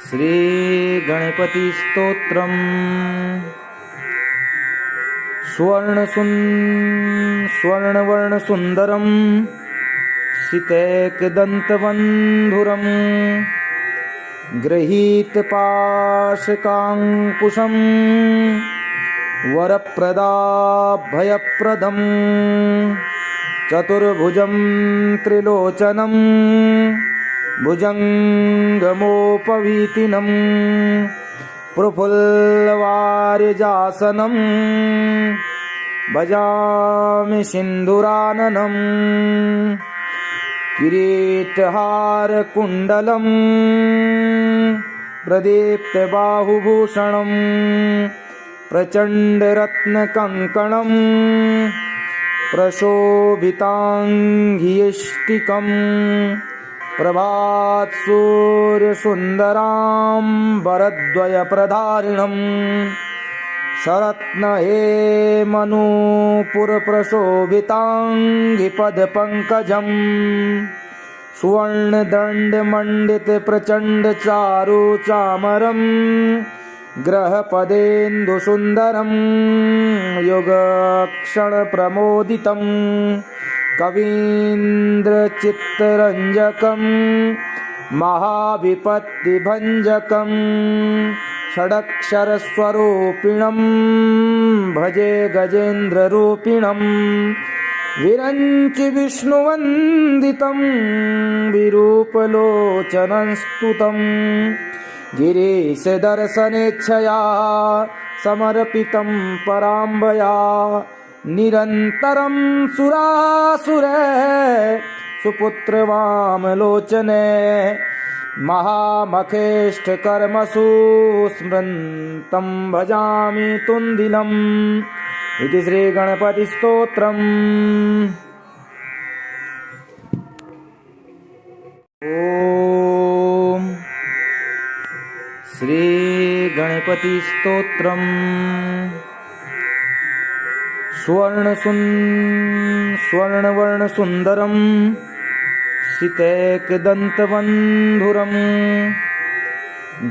श्री गणपति स्तोत्रम् स्वर्णवर्णसुन्दरम् सितैकदन्तबन्धुरम् गृहीतपाशकाङ्कुशम् वरप्रदाभयप्रदम् चतुर्भुजं त्रिलोचनम् भुजङ्गमोपवीतिनम् प्रफुल्लवारिजासनम् भजामि सिन्धुराननम् किरीटहारकुण्डलम् प्रदीप्तबाहुभूषणम् प्रचण्डरत्नकङ्कणम् प्रशोभिताङ्घ्रियष्टिकम् प्रभात्सूर्यसुन्दराम्बरद्वयप्रधारिणम् सरत्नहेमनूपुरप्रशोभिताङ्घ्रिपदपङ्कजम् सुवर्णदण्डमण्डितप्रचण्डचारुचामरम् ग्रहपदेन्दुसुन्दरम् युगक्षणप्रमोदितम् कवीन्द्रचित्तरञ्जकम् महाविपत्तिभञ्जकम् षडक्षरस्वरूपिणम् भजे गजेन्द्ररूपिणम् विरञ्चि विष्णुवन्दितम् विरूपलोचनस्तुतम् गिरीशदर्शनेच्छया समर्पितं पराम्बया निरन्तरं सुरासुरे सुपुत्रवामलोचने महामखेष्टकर्मसु स्मृतं भजामि तुन्दिलम् इति श्रीगणपतिस्तोत्रम्। ॐ श्री गणपति स्तोत्रम् स्वर्णवर्णसुन्दरम् सितैकदन्तबन्धुरम्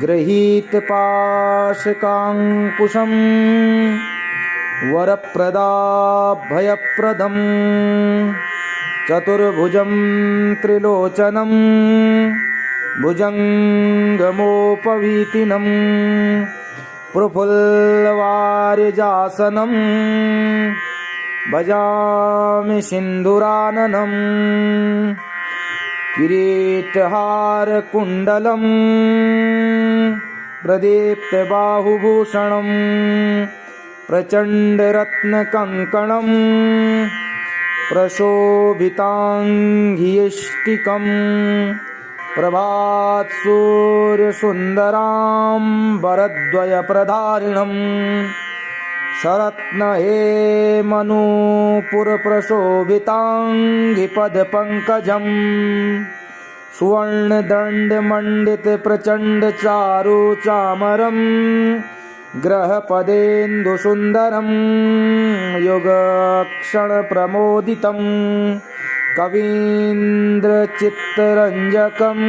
गृहीतपाशकाङ्कुशम् वरप्रदाभयप्रदम् चतुर्भुजं त्रिलोचनम् भुजङ्गमोपवीतिनम् प्रफुल्लवारिजासनम् भजामि सिन्धुराननम् किरीटहारकुण्डलम् प्रदीप्तबाहुभूषणम् प्रचण्डरत्नकङ्कणम् प्रशोभिताङ्घ्रियष्टिकम् प्रभात्सूर्यसुन्दराम्बरद्वयप्रधारिणम् सरत्नहेमनूपुरप्रशोभिताङ्घ्रिपदपङ्कजम् सुवर्णदण्डमण्डितप्रचण्डचारुचामरम् ग्रहपदेन्दुसुन्दरम् युगक्षणप्रमोदितम् कवीन्द्रचित्तरञ्जकम्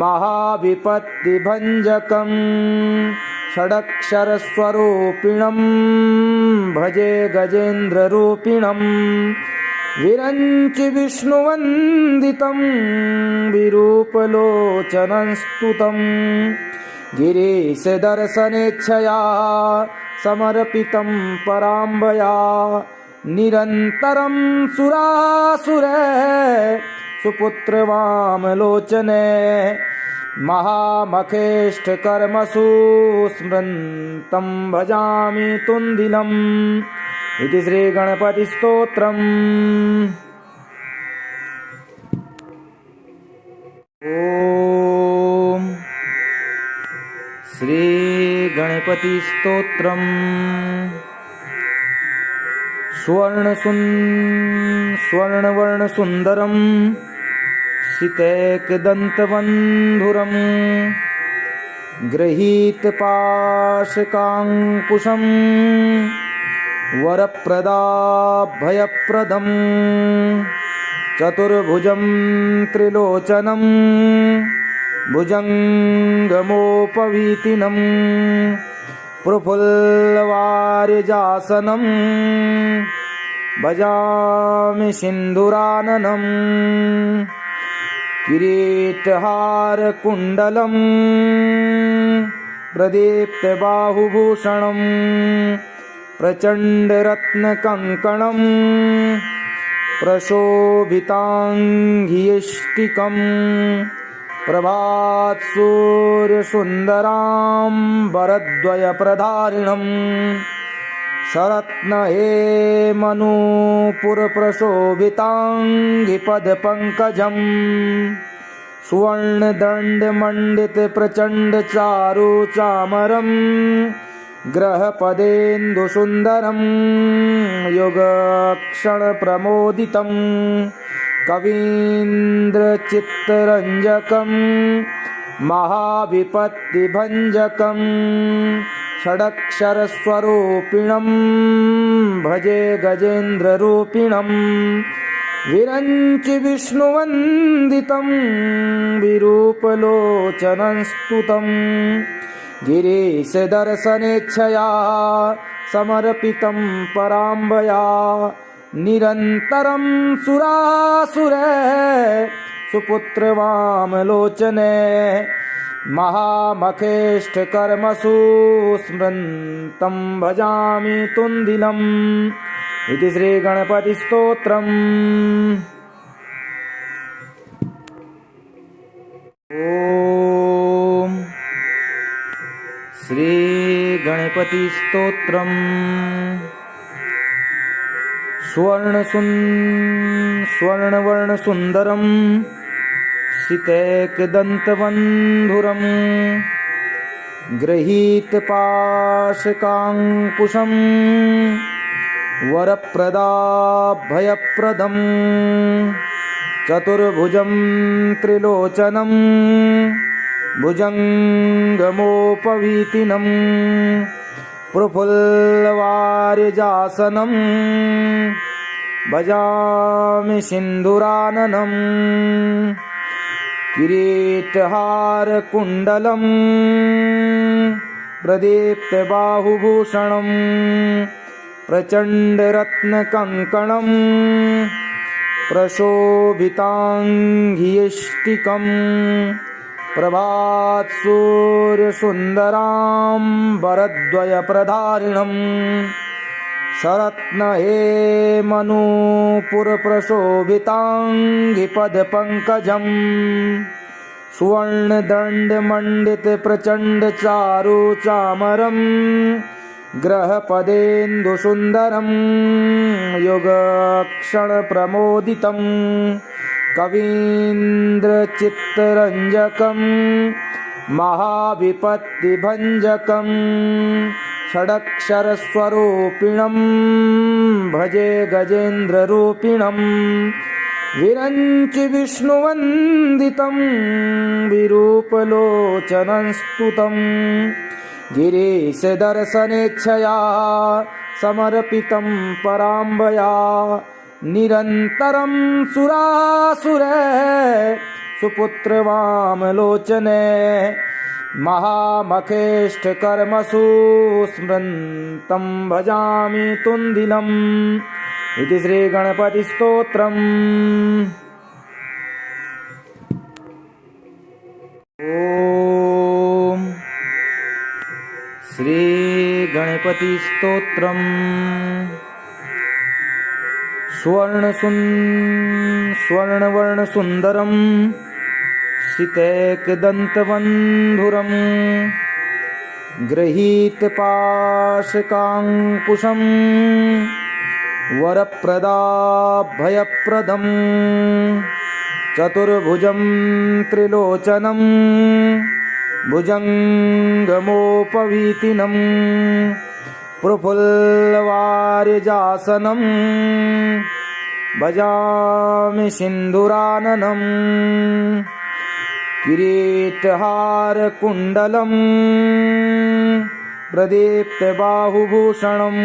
महाविपत्तिभञ्जकम् षडक्षरस्वरूपिणम् भजे गजेन्द्ररूपिणम् विरञ्चि विष्णुवन्दितम् विरूपलोचनस्तुतम् गिरीशदर्शनेच्छया समर्पितं पराम्बया निरन्तरं सुरासुरे सुपुत्रवामलोचने महामखेष्टकर्मसु स्मृतं भजामि तुन्दिलम् इति श्रीगणपतिस्तोत्रम्। ॐ श्री गणपति स्तोत्रम् स्वर्णवर्णसुन्दरम् सितैकदन्तबन्धुरम् गृहीतपाशकाङ्कुशम् वरप्रदाभयप्रदम् चतुर्भुजं त्रिलोचनम् भुजङ्गमोपवीतिनं प्रफुल्लवारिजासनं भजामि सिन्धुराननं किरीटहारकुण्डलं प्रदीप्तबाहुभूषणं प्रचण्डरत्नकङ्कणं प्रशोभिताङ्घ्रियष्टिकं प्रभात्सूर्यसुन्दराम्बरद्वयप्रधारिणं सरत्नहेमनूपुरप्रशोभिताङ्घ्रिपदपङ्कजं सुवर्णदण्डमण्डितप्रचण्डचारुचामरं ग्रहपदेन्दुसुन्दरं योगक्षणप्रमोदितं कवीन्द्रचित्तरञ्जकं महाविपत्तिभञ्जकं षडक्षरस्वरूपिणं भजे गजेन्द्ररूपिणं विरञ्चि विष्णुवन्दितं विरूपलोचनं स्तुतं गिरीशदर्शनेच्छया समर्पितं पराम्बया निरन्तरं सुरासुरे सुपुत्रवामलोचने महामखेष्टकर्मसु स्मृन्तं भजामि तुन्दिलम् इति श्रीगणपतिस्तोत्रम्। ॐ श्रीगणपतिस्तोत्रम्। स्वर्णवर्णसुन्दरं सितैकदन्तबन्धुरं गृहीतपाशकाङ्कुशं वरप्रदाभयप्रदं चतुर्भुजं त्रिलोचनं भुजङ्गमोपवीतिनं प्रफुल्लवारिजासनं भजामि सिन्धुराननं किरीटहारकुण्डलं प्रदीप्तबाहुभूषणं प्रचण्डरत्नकङ्कणं प्रशोभिताङ्घ्रियष्टिकं प्रभात्सूर्यसुन्दराम्बरद्वयप्रधारिणं सरत्नहेमनूपुरप्रशोभिताङ्घ्रिपदपङ्कजं सुवर्णदण्डमण्डितप्रचण्डचारुचामरं ग्रहपदेन्दुसुन्दरं योगक्षणप्रमोदितं कवीन्द्रचित्तरञ्जकं महाविपत्तिभञ्जकं षडक्षरस्वरूपिणं भजे गजेन्द्ररूपिणं विरञ्चि विष्णुवन्दितं विरूपलोचनं स्तुतं गिरीशदर्शनेच्छया समर्पितं पराम्बया निरन्तरं सुरासुरे सुपुत्रवामलोचने महामखेष्टकर्मसु स्मृन्तं भजामि तुन्दिलम् इति श्रीगणपतिस्तोत्रम्। ॐ श्रीगणपतिस्तोत्रम्। स्वर्णवर्णसुन्दरं सितैकदन्तबन्धुरं गृहीतपाशकाङ्कुशं वरप्रदाभयप्रदं चतुर्भुजं त्रिलोचनं भुजङ्गमोपवीतिनं प्रफुल्लवारिजासनं भजामि सिन्धुराननं किरीटहारकुण्डलं प्रदीप्तबाहुभूषणं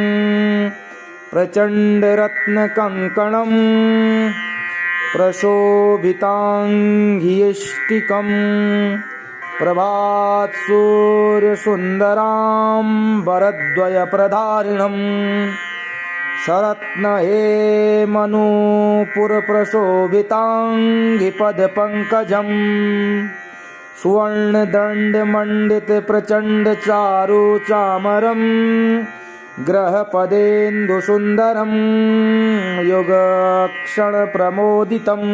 प्रचण्डरत्नकङ्कणं प्रशोभिताङ्घ्रियष्टिकं प्रभात्सूर्यसुन्दराम्बरद्वयप्रधारिणम् सरत्नहेमनूपुरप्रशोभिताङ्गिपदपङ्कजम् सुवर्णदण्डमण्डितप्रचण्डचारुचामरम् ग्रहपदेन्दुसुन्दरम् योगक्षणप्रमोदितम्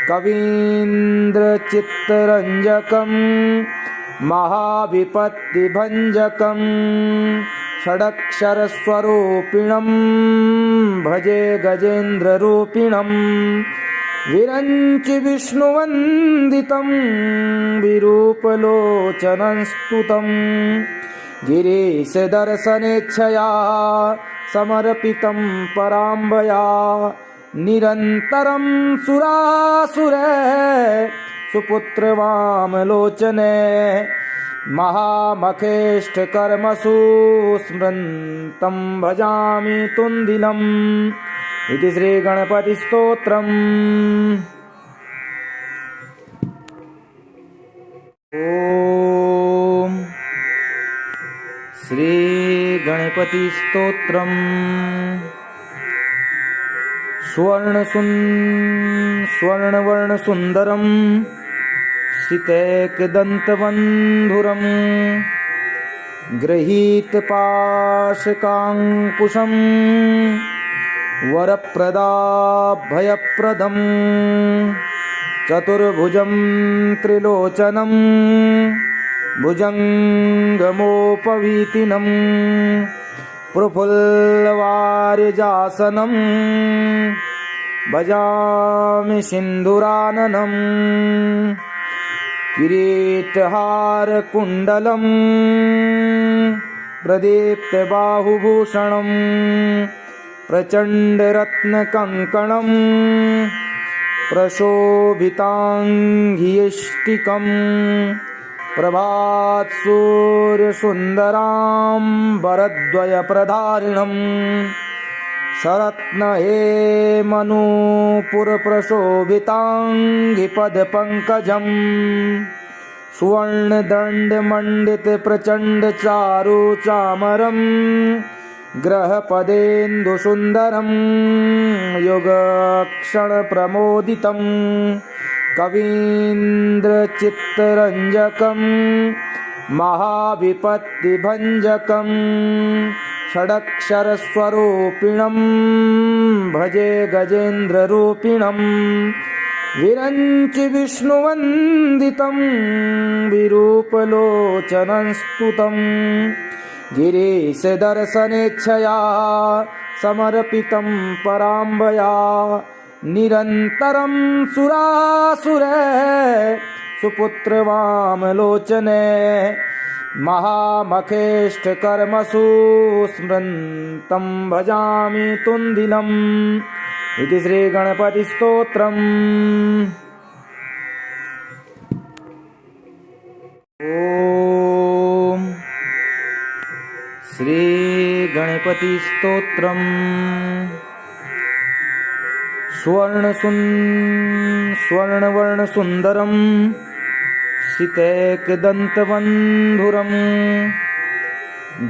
कवीन्द्रचित्तरञ्जकम् महाविपत्तिभञ्जकम् षडक्षरस्वरूपिणम् भजे गजेन्द्ररूपिणम् विरञ्चि विष्णुवन्दितम् विरूपलोचनस्तुतम् गिरीशदर्शनेच्छया समर्पितम् पराम्बया निरन्तरं सुरासुरे सुपुत्रवामलोचने महामखेष्टकर्मसु स्मृतं भजामि तुन्दिलम् इति श्रीगणपतिस्तोत्रम्। ॐ श्रीगणपतिस्तोत्रम्। स्वर्णवर्णसुन्दरं सितैकदन्तबन्धुरं गृहीतपाशकाङ्कुशं वरप्रदाभयप्रदं चतुर्भुजं त्रिलोचनं भुजङ्गमोपवीतिनं प्रफुल्लवारिजासनं भजामि सिन्धुराननं किरीटहारकुण्डलं प्रदीप्तबाहुभूषणं प्रचण्डरत्नकङ्कणं प्रशोभिताङ्गियष्टिकं प्रभात्सूर्यसुन्दराम्बरद्वयप्रधारिणम् सरत्नहेमनूपुरप्रशोभिताङ्गिपदपङ्कजम् सुवर्णदण्डमण्डितप्रचण्डचारुचामरम् ग्रहपदेन्दुसुन्दरम् योगक्षणप्रमोदितम् कवीन्द्रचित्तरञ्जकम् महाविपत्तिभञ्जकम् षडक्षरस्वरूपिणम् भजे गजेन्द्ररूपिणम् विरञ्चि विष्णुवन्दितम् विरूपलोचनस्तुतम् गिरीशदर्शनेच्छया समर्पितम् पराम्बया निरन्तरं सुरासुरे सुपुत्रवामलोचने महामखेष्टकर्मसु स्मृतं भजामि तुन्दिलम् इति श्रीगणपतिस्तोत्रम्। ॐ श्रीगणपतिस्तोत्रम्। स्वर्णवर्णसुन्दरं सितैकदन्तबन्धुरं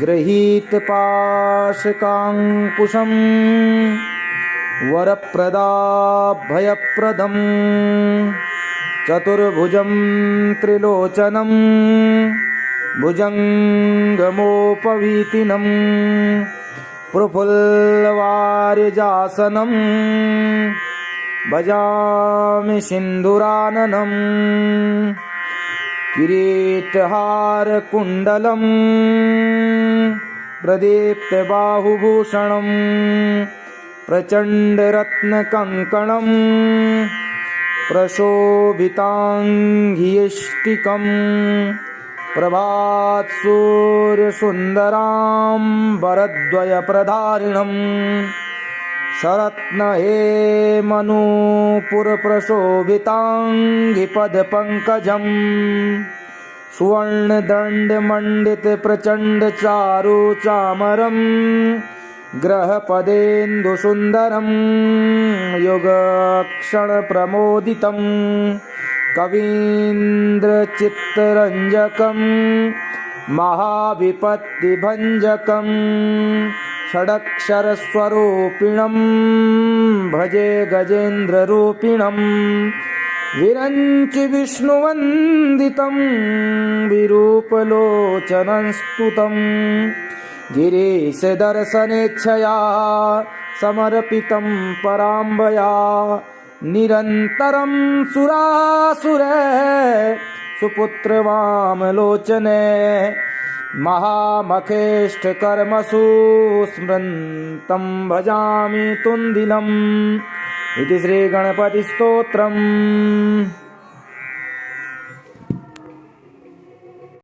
गृहीतपाशकाङ्कुशं वरप्रदाभयप्रदं चतुर्भुजं त्रिलोचनं भुजङ्गमोपवीतिनं प्रफुल्लवारिजासनं भजामि सिन्धुराननं किरीटहारकुण्डलं प्रदीप्तबाहुभूषणं प्रचण्डरत्नकङ्कणं प्रशोभिताङ्गियष्टिकं प्रभात्सूर्यसुन्दराम्बरद्वयप्रधारिणम् सरत्नहेमनूपुरप्रशोभिताङ्गिपदपङ्कजम् सुवर्णदण्डमण्डितप्रचण्डचारुचामरम् ग्रहपदेन्दुसुन्दरम् योगक्षणप्रमोदितम् कवीन्द्रचित्तरञ्जकं महाविपत्तिभञ्जकं षडक्षरस्वरूपिणं भजे गजेन्द्ररूपिणं विरञ्चि विष्णुवन्दितं विरूपलोचनं स्तुतं गिरीशदर्शनेच्छया समर्पितं पराम्बया निरन्तरं सुरासुरे सुपुत्रवामलोचने महामखेष्टकर्मसु स्मृतं भजामि तुन्दिलम् इति श्रीगणपतिस्तोत्रम्।